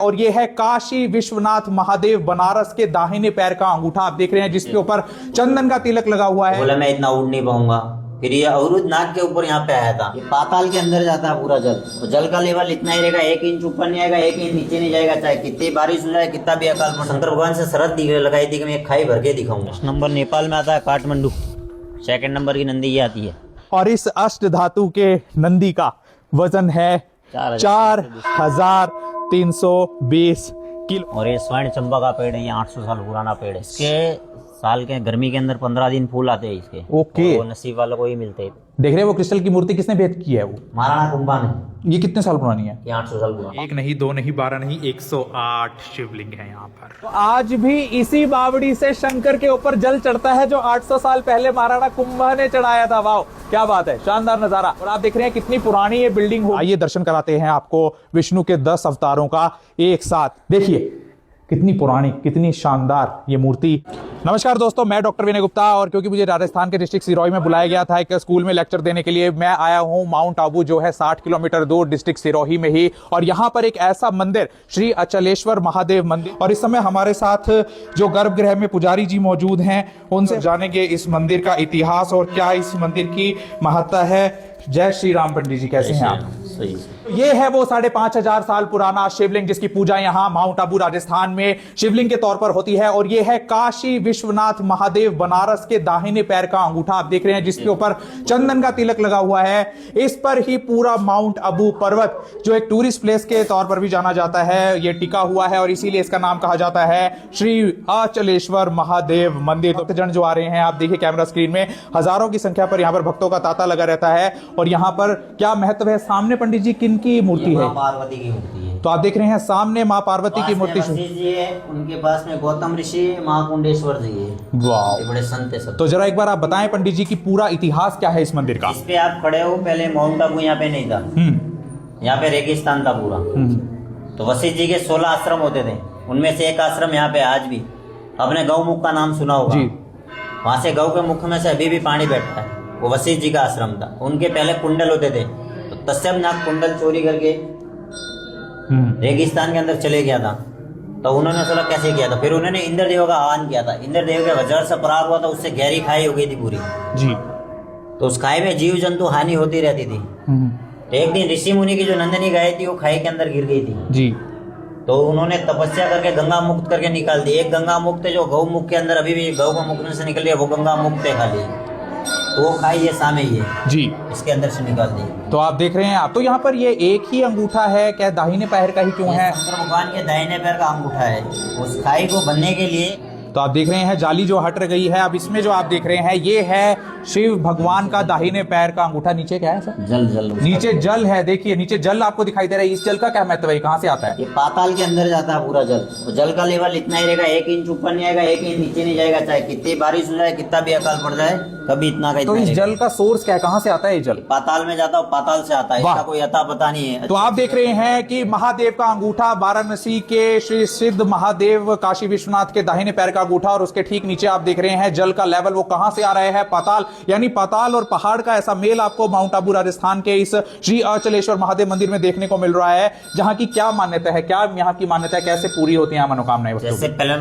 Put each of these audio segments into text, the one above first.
और ये है काशी विश्वनाथ महादेव बनारस के दाहिने पैर का अंगूठा आप देख रहे हैं जिसके ऊपर चंदन का तिलक लगा हुआ है। बोला मैं इतना उड़ नहीं पाऊंगा। फिर ये अवरुद्ध नाग के ऊपर यहाँ पे आया था। ये पाताल के अंदर जाता है पूरा जल, तो जल का लेवल इतना ही रहेगा, 1 इंच ऊपर नहीं आएगा, 1 इंच नीचे नहीं जाएगा, चाहे कितनी बारिश हो जाए, कितना भी अकाल पड़े। शंकर भगवान से शरत लगाई थी कि मैं खाई भर के दिखाऊंगा। नंबर नेपाल में आता है काठमांडू, 2nd नंबर की नंदी ये आती है। और इस अष्ट धातु के नंदी का वजन है 4320 किलो। और ये स्वर्ण चंपा का पेड़ है, ये 800 साल पुराना पेड़ है। इसके साल के गर्मी के अंदर 15 दिन फूल आते हैं इसके। ओके, वो नसीब वालों को ही मिलते हैं। देख रहे हैं वो क्रिस्टल की मूर्ति किसने भेंट की है? वो महाराणा कुंभा ने। ये कितने साल पुरानी है? ये 800 साल पुराना। 1 नहीं 2 नहीं 12 नहीं 108 शिवलिंग है यहाँ पर। तो आज भी इसी बावड़ी से शंकर के ऊपर जल चढ़ता है जो 800 साल पहले महाराणा कुंभा ने चढ़ाया था। वाह क्या बात है, शानदार नजारा। और आप देख रहे हैं कितनी पुरानी ये बिल्डिंग हो। आइए दर्शन कराते हैं आपको विष्णु के 10 अवतारों का एक साथ। देखिए कितनी पुरानी कितनी शानदार ये मूर्ति। नमस्कार दोस्तों, मैं डॉक्टर विनय गुप्ता और क्योंकि मुझे राजस्थान के डिस्ट्रिक्ट सिरोही में बुलाया गया था एक स्कूल में लेक्चर देने के लिए, मैं आया हूं माउंट आबू जो है 60 किलोमीटर दूर डिस्ट्रिक्ट सिरोही में ही। और यहां पर एक ऐसा मंदिर श्री अचलेश्वर महादेव मंदिर, और इस समय हमारे साथ जो गर्भगृह में पुजारी जी मौजूद हैं उनसे जानेंगे इस मंदिर का इतिहास और क्या इस मंदिर की महत्ता है। जय श्री राम पंडित जी, कैसे हैं आप? सही। ये है वो 5500 साल पुराना शिवलिंग जिसकी पूजा यहाँ माउंट आबू राजस्थान में शिवलिंग के तौर पर होती है। और ये है काशी विश्वनाथ महादेव बनारस के दाहिने पैर का अंगूठा आप देख रहे हैं जिसके ऊपर चंदन का तिलक लगा हुआ है। इस पर ही पूरा माउंट आबू पर्वत जो एक टूरिस्ट प्लेस के तौर पर भी जाना जाता है ये टिका हुआ है और इसीलिए इसका नाम कहा जाता है श्री अचलेश्वर महादेव मंदिर। भक्तजन जो आ रहे हैं आप देखिए कैमरा स्क्रीन में, हजारों की संख्या पर यहाँ पर भक्तों का तांता लगा रहता है। और यहाँ पर क्या महत्व है? सामने पंडित जी किनकी मूर्ति है? पार्वती की मूर्ति है। तो आप देख रहे हैं सामने माँ पार्वती की मूर्ति जी है, उनके पास में गौतम ऋषि महाकुंडेश्वर जी है। वाह, बड़े संत है सब। तो जरा एक बार आप बताएं पंडित जी की पूरा इतिहास क्या है इस मंदिर का? इस पे आप खड़े हो, पहले माउंट आबू यहाँ पे नहीं था, यहाँ पे रेगिस्तान था पूरा। तो वशिष्ठ जी के 16 आश्रम होते थे, उनमें से एक आश्रम यहाँ पे आज भी, आपने गौमुख का नाम सुना होगा। वहां से गौ के मुख में से अभी भी पानी बैठता है, वो वशिष्ठ जी का आश्रम था। उनके पहले कुंडल होते थे, तो तस्यप नाग कुंडल चोरी करके रेगिस्तान के अंदर चले गया था। तो उन्होंने सोचा कैसे किया था, फिर उन्होंने इंद्रदेव का आह्वान किया था। इंद्रदेव के वज्र से पराग हुआ था, उससे गहरी खाई हो गई थी पूरी जी। तो उस खाई में जीव जंतु हानि होती रहती थी। तो एक दिन ऋषि मुनि की जो नंदिनी गाय थी वो खाई के अंदर गिर गई थी जी। तो उन्होंने तपस्या करके गंगा मुक्त करके निकाल दी। एक गंगा मुक्त है जो गौ मुख के अंदर अभी भी गौ का मुख में से निकल रही है, वो गंगा मुक्त है खाली, तो वो खाई ये सामे ही है जी, इसके अंदर से निकाल दी। तो आप देख रहे हैं आप, तो यहाँ पर ये एक ही अंगूठा है क्या? दाहिने पैर का ही क्यों है? शंकर भगवान के दाहिने पैर का अंगूठा है। उस खाई को बनने के लिए तो आप देख रहे हैं जाली जो हट गई है। अब इसमें जो आप देख रहे हैं ये है शिव भगवान का दाहिने पैर का अंगूठा। नीचे क्या है सर? जल नीचे जल है, देखिए नीचे जल आपको दिखाई दे रहा है। इस जल का क्या महत्व है, कहाँ से आता है? ये पाताल के अंदर जाता है पूरा जल, तो जल का लेवल इतना ही रहेगा, 1 इंच ऊपर नहीं आएगा, 1 इंच नीचे नहीं जाएगा, चाहे कितनी बारिश हो जाए, कितना भी अकाल पड़ जाए, कभी इतना का। तो इस जल का सोर्स क्या है, कहाँ से आता है ये जल? पाताल में जाता है, पाताल से आता है, इसका कोई अता पता नहीं है। तो आप देख रहे हैं कि महादेव का अंगूठा वाराणसी के श्री सिद्ध महादेव काशी विश्वनाथ के दाहिने पैर का अंगूठा, और उसके ठीक नीचे आप देख रहे हैं जल का लेवल वो कहां से आ रहा है? पाताल। यानी पाताल और पहाड़ का ऐसा मेल आपको माउंट आबू राजस्थान के इस श्री अचलेश्वर महादेव मंदिर में देखने को मिल रहा है, जहां की क्या मान्यता है, क्या यहाँ की मान्यता है, कैसे पूरी होती है मनोकामनाएं? जैसे पहले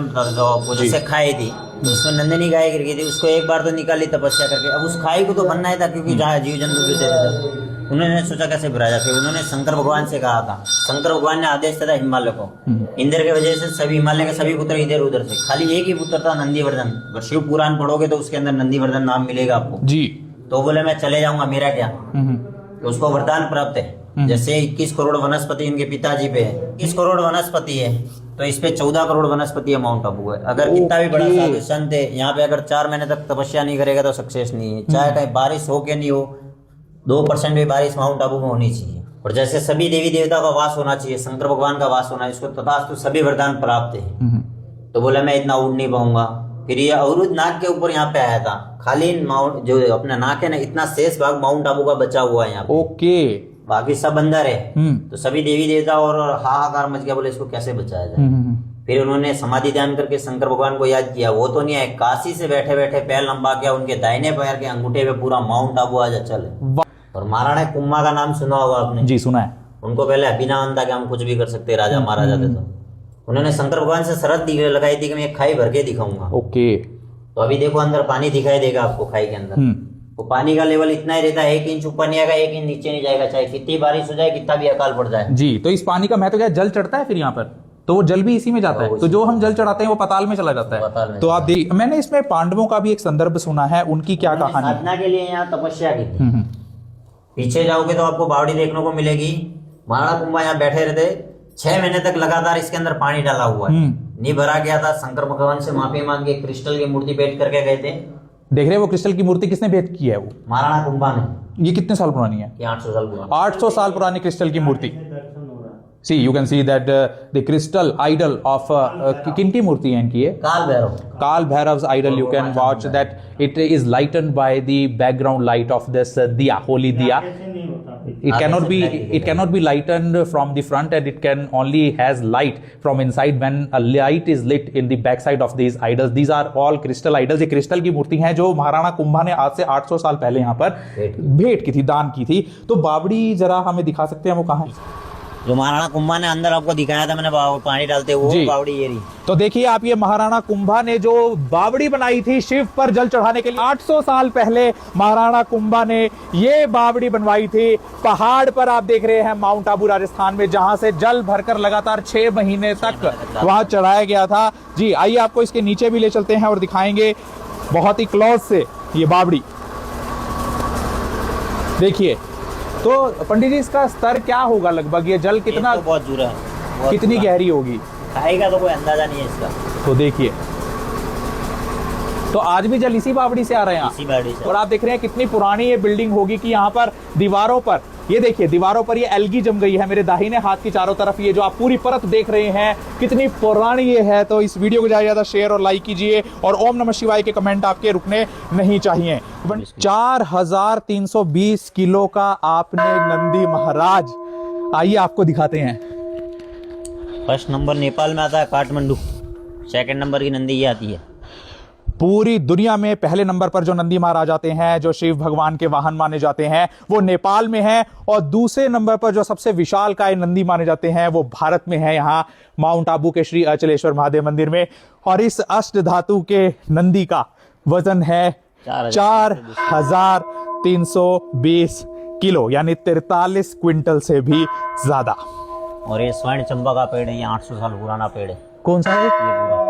जैसे खाई थी उसमें नंदिनी गाय गिर गई थी, उसको एक बार तो निकाली तपस्या करके। अब उस खाई को तो बनना ही था क्योंकि जहाँ जीव जंतु गिरते थे, उन्होंने सोचा कैसे बुराया। फिर उन्होंने शंकर भगवान से कहा था, शंकर भगवान ने आदेश दिया था हिमालय को, इंद्र की वजह से सभी हिमालय के सभी पुत्र इधर उधर से, खाली एक ही पुत्र था नंदीवर्धन। अगर शिव पुराण पढ़ोगे तो उसके अंदर नंदीवर्धन नाम मिलेगा आपको जी। तो बोले मैं चले जाऊंगा, मेरा क्या। तो उसको वरदान प्राप्त है, जैसे 21 करोड़ वनस्पति इनके पिताजी पे है, 21 करोड़ वनस्पति है, तो इस पे 14 करोड़ वनस्पति है माउंट आबू है। अगर कितना भी बड़ा साधु संत है यहाँ पे, अगर 4 महीने तक तपस्या नहीं करेगा तो सक्सेस नहीं है। चाहे कहीं बारिश हो के नहीं हो, 2% भी बारिश माउंट आबू में होनी चाहिए। और जैसे सभी देवी देवता का वास होना चाहिए, शंकर भगवान का वास होना है, इसको तथास्तु सभी वरदान प्राप्त है। तो बोला मैं इतना उड़ नहीं पाऊंगा। फिर ये अवरुद्ध नाग के ऊपर यहाँ पे आया था, खाली माउंट जो अपना नाक है ना, इतना शेष भाग माउंट आबू का बचा हुआ है यहाँ पे। ओके, बाकी सब अंदर है। तो सभी देवी देवता और हाहाकार मच गया, बोले इसको कैसे बचाया जाए। फिर उन्होंने समाधि ध्यान करके शंकर भगवान को याद किया, वो तो नहीं आए, काशी से बैठे बैठे पैर लंबा किया, उनके दाहिने पैर के अंगूठे पे पूरा माउंट आबू आज अचल है। और महाराणा कुंभा का नाम सुना होगा आपने? जी सुना है। उनको पहले अभिमान था कि हम कुछ भी कर सकते, राजा महाराजा थे। तो उन्होंने शंकर भगवान से शर्त लगाई थी कि मैं एक खाई भर के दिखाऊंगा। ओके। तो अभी देखो अंदर पानी दिखाई देगा आपको खाई के अंदर। तो पानी का लेवल इतना ही रहता है, 1 इंच ऊपर नहीं आएगा, 1 इंच नीचे नहीं जाएगा, चाहे कितनी बारिश हो जाए, कितना भी अकाल पड़ जाए। जी, तो इस पानी का महत्व क्या है? जल चढ़ता है फिर यहाँ पर, तो वो जल भी इसी में जाता है, तो जो हम जल चढ़ाते हैं वो पाताल में चला जाता है। तो आप देखिए, मैंने इसमें पांडवों का भी एक संदर्भ सुना है, उनकी क्या कहानी? साधना के लिए यहाँ तपस्या की थी। पीछे जाओगे तो आपको बावड़ी देखने को मिलेगी। महाराणा कुंभा यहाँ बैठे रहते, 6 महीने तक लगातार इसके अंदर पानी डाला हुआ है, नहीं भरा गया था। शंकर भगवान से माफी मांग के क्रिस्टल की मूर्ति भेंट करके गए थे। देख रहे हैं वो क्रिस्टल की मूर्ति किसने भेंट की है? वो महाराणा कुंभा ने। ये कितने साल पुरानी है? ये 800 साल पुरानी। 800 साल पुरानी क्रिस्टल की मूर्ति। See, you can see that the crystal idol of किनकी मूर्ति है इनकी? काल Bhairav. Kal Bhairav's idol. You can watch that it is lightened by the background light of this diya, holy diya. It cannot be lightened from the front, and it can only has light from inside when a light is lit in the backside of these idols. These are all crystal idols. ये crystal की मूर्ति हैं जो महाराणा कुंभा ने आज से 800 साल पहले यहाँ पर भेंट की थी, दान की थी। तो बावड़ी जरा हमें दिखा सकते हैं वो कहाँ है? जो महाराणा कुंभा ने अंदर आपको दिखाया था मैंने पानी डालते वो बावड़ी ये रही। तो देखिए आप, ये महाराणा कुंभा ने जो बावड़ी बनाई थी शिव पर जल चढ़ाने के लिए, 800 साल पहले महाराणा कुंभा ने ये बावड़ी बनवाई थी। पहाड़ पर आप देख रहे हैं माउंट आबू राजस्थान में, जहां से जल भरकर लगातार 6 महीने तक वहां चढ़ाया गया था। जी आइए आपको इसके नीचे भी ले चलते हैं और दिखाएंगे बहुत ही क्लोज से ये बावड़ी। देखिए तो पंडित जी, इसका स्तर क्या होगा लगभग? ये जल कितना, तो बहुत दूर है, कितनी गहरी होगी? खाएगा तो कोई अंदाजा नहीं है इसका। तो देखिए, तो आज भी जल इसी बावड़ी से आ रहे हैं, इसी बावड़ी से। और आप देख रहे हैं कितनी पुरानी ये बिल्डिंग होगी कि यहाँ पर दीवारों पर, ये देखिए दीवारों पर ये एल्गी जम गई है। मेरे दाहिने हाथ की चारों तरफ ये जो आप पूरी परत देख रहे हैं कितनी पुरानी ये है। तो इस वीडियो को ज्यादा शेयर और लाइक कीजिए, और ओम नमः शिवाय के कमेंट आपके रुकने नहीं चाहिए। 4320 किलो का आपने नंदी महाराज, आइए आपको दिखाते हैं। फर्स्ट नंबर नेपाल में आता है काठमांडू, सेकंड नंबर की नंदी ये आती है। पूरी दुनिया में पहले नंबर पर जो नंदी महाराज आते हैं, जो शिव भगवान के वाहन माने जाते हैं, वो नेपाल में है। और दूसरे नंबर पर जो सबसे विशालकाय नंदी माने जाते हैं वो भारत में है, यहाँ माउंट आबू के श्री अचलेश्वर महादेव मंदिर में। और इस अष्ट धातु के नंदी का वजन है 4320 किलो, यानी 43 क्विंटल से भी ज्यादा। और ये स्वर्ण चंपा का पेड़ है, ये 800 साल पुराना पेड़ है। कौन सा है? ये पूरा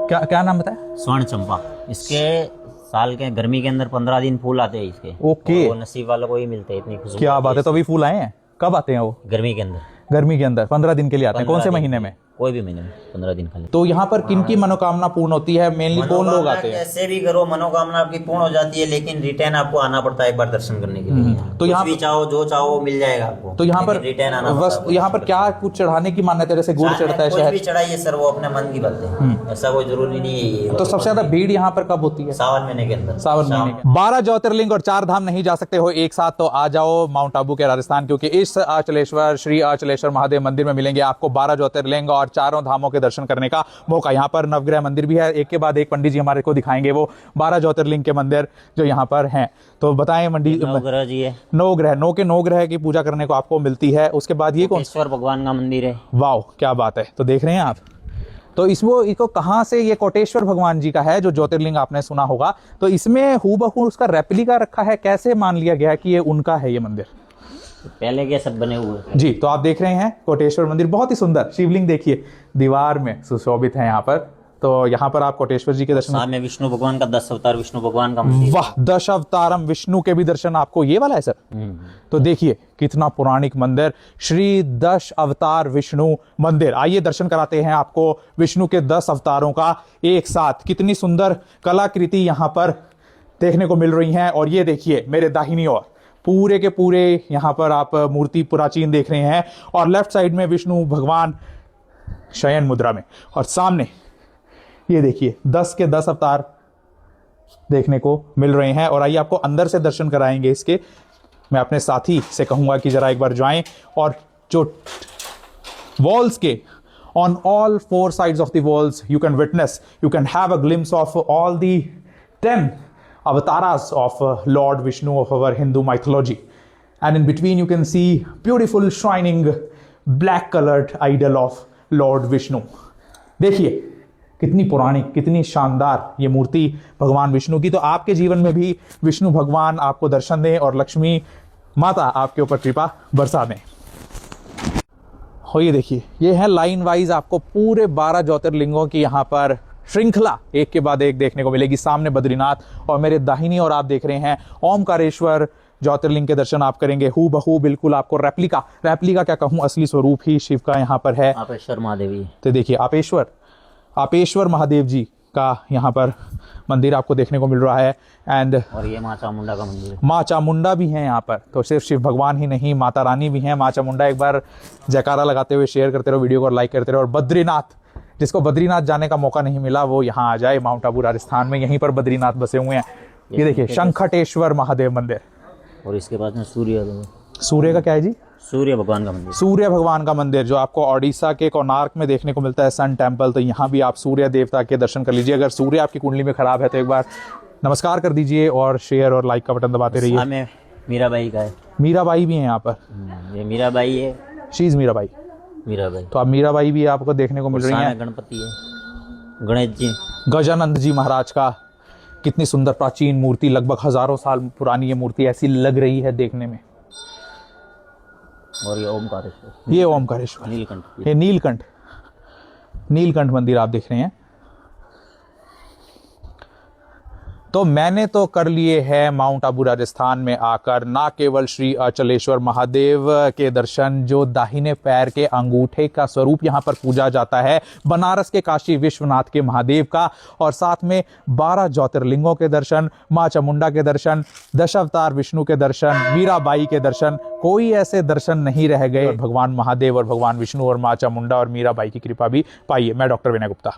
क्या नाम बताया? स्वर्ण चंपा। इसके साल के गर्मी के अंदर 15 दिन फूल आते हैं इसके। ओके। वो नसीब वालों को ही मिलते हैं, इतनी खुशबू। क्या बात है, तो अभी फूल आए हैं? कब आते हैं वो? गर्मी के अंदर। गर्मी के अंदर 15 दिन के लिए आते हैं। कौन से महीने में? कोई भी महीने में 15 दिन खाली। तो यहाँ पर किनकी मनोकामना पूर्ण होती है? मेनली कौन लोग आते हैं? कैसे भी करो मनोकामना आपकी पूर्ण हो जाती है, लेकिन रिटर्न आपको आना पड़ता है एक बार दर्शन करने के लिए। तो यहाँ भी चाहो जो चाहो मिल जाएगा आपको। तो यहाँ पर रिटर्न आना बस, यहाँ पर क्या कुछ चढ़ाने की मान्यता है? जैसे गुड़ चढ़ता है, कुछ भी चढ़ाइए सर, वो अपने मन की बात है, ऐसा कोई जरूरी नहीं है। तो सबसे ज्यादा भीड़ यहाँ पर कब होती है? सावन महीने के अंदर। सावन महीने। 12 ज्योतिर्लिंग और 4 धाम नहीं जा सकते हो एक साथ, तो आ जाओ माउंट आबू के राजस्थान, क्योंकि इस अचलेश्वर श्री अचलेश्वर महादेव मंदिर में मिलेंगे आपको 12 ज्योतिर्लिंग और 4 धामों के दर्शन करने का मौका। यहाँ पर नवग्रह मंदिर भी है, एक के बाद एक पंडित जी हमारे को दिखाएंगे वो 12 ज्योतिर्लिंग के मंदिर जो यहाँ पर हैं। तो बताएं नवग्रह जी है, 9 ग्रह, 9 के 9 ग्रह की पूजा करने को आपको मिलती है। उसके बाद ये कोटेश्वर भगवान का मंदिर है। वाह क्या बात है। तो देख रहे हैं आप, तो इसको कहाँ से, ये कोटेश्वर भगवान जी का है जो ज्योतिर्लिंग आपने सुना होगा। तो इसमें हूबहू उसका रेप्लिका रखा है, कैसे मान लिया गया कि ये उनका है ये मंदिर? पहले के सब बने हुए जी। तो आप देख रहे हैं कोटेश्वर मंदिर, बहुत ही सुंदर शिवलिंग देखिए दीवार में सुशोभित है यहाँ पर। तो यहाँ पर आप कोटेश्वर जी के दर्शन, साथ में विष्णु भगवान का 10 अवतार विष्णु भगवान का मंदिर। वाह, 10 अवतारम विष्णु के भी दर्शन आपको, ये वाला है सर। तो देखिए कितना पौराणिक मंदिर, श्री 10 अवतार विष्णु मंदिर। आइए दर्शन कराते हैं आपको विष्णु के 10 अवतारों का एक साथ। कितनी सुंदर कलाकृति यहाँ पर देखने को मिल रही है। और ये देखिए मेरे दाहिनी ओर पूरे के पूरे यहाँ पर आप मूर्ति प्राचीन देख रहे हैं, और लेफ्ट साइड में विष्णु भगवान शयन मुद्रा में, और सामने ये देखिए 10 के 10 अवतार देखने को मिल रहे हैं। और आइए आपको अंदर से दर्शन कराएंगे इसके। मैं अपने साथी से कहूंगा कि जरा एक बार जाएं, और जो वॉल्स के on all 4 sides of the walls you can witness, you can have a glimpse of all the 10 avatars of Lord Vishnu of our Hindu mythology, and in between you can see beautiful shining black colored idol of Lord Vishnu. देखिए कितनी पुरानी, कितनी शानदार ये मूर्ति भगवान विष्णु की। तो आपके जीवन में भी विष्णु भगवान आपको दर्शन दें और लक्ष्मी माता आपके ऊपर कृपा बरसा दें। हो ये देखिए, ये है लाइन वाइज आपको पूरे 12 ज्योतिर्लिंगों की यहाँ पर श्रृंखला एक के बाद एक देखने को मिलेगी। सामने बद्रीनाथ और मेरे दाहिनी और आप देख रहे हैं ओमकारेश्वर ज्योतिर्लिंग के दर्शन आप करेंगे। हु बहू बिल्कुल आपको रेप्लिका क्या कहूँ, असली स्वरूप ही शिव का यहाँ पर है। आपेश्वर महादेवी। तो देखिए आपेश्वर महादेव जी का यहाँ पर मंदिर आपको देखने को मिल रहा है। एंड और ये माँ चामुंडा का मंदिर है। माँ चामुंडा भी हैं यहाँ पर। तो सिर्फ शिव भगवान ही नहीं, माता रानी भी हैं, माँ चामुंडा। एक बार जयकारा लगाते हुए शेयर करते रहो वीडियो को और लाइक करते रहो। और बद्रीनाथ, जिसको बद्रीनाथ जाने का मौका नहीं मिला वो यहाँ आ जाए। माउंट आबू राजस्थान में यहीं पर बद्रीनाथ बसे हुए हैं। ये देखिए शंखटेश्वर महादेव मंदिर। और इसके पास में सूर्य का क्या है जी? सूर्य भगवान का मंदिर। सूर्य भगवान का मंदिर जो आपको ओडिशा के कोणार्क में देखने को मिलता है, सन टेम्पल। तो यहाँ भी आप सूर्य देवता के दर्शन कर लीजिए। अगर सूर्य आपकी कुंडली में खराब है तो एक बार नमस्कार कर दीजिए और शेयर और लाइक का बटन दबाते रहिए। हमें मीराबाई का है। मीराबाई भी हैं यहाँ पर। ये मीराबाई है। शीज मीराबाई। तो आप मीराबाई भी आपको देखने को मिल रही हैं। गणपति है, गणेश जी, गजानंद जी महाराज का। कितनी सुंदर प्राचीन मूर्ति, लगभग हजारों साल पुरानी ये मूर्ति ऐसी लग रही है देखने में। और ये ओमकारेश्वर, ये ओमकारेश्वर, नीलकंठ, ये नीलकंठ मंदिर आप देख रहे हैं। तो मैंने तो कर लिए हैं माउंट आबू राजस्थान में आकर ना केवल श्री अचलेश्वर महादेव के दर्शन, जो दाहिने पैर के अंगूठे का स्वरूप यहाँ पर पूजा जाता है, बनारस के काशी विश्वनाथ के महादेव का, और साथ में 12 ज्योतिर्लिंगों के दर्शन, माँ चामुंडा के दर्शन, दशावतार विष्णु के दर्शन, मीराबाई के दर्शन। कोई ऐसे दर्शन नहीं रह गए। भगवान महादेव और भगवान विष्णु और माँ चामुंडा और मीराबाई की कृपा भी पाइए। मैं डॉक्टर विनय गुप्ता।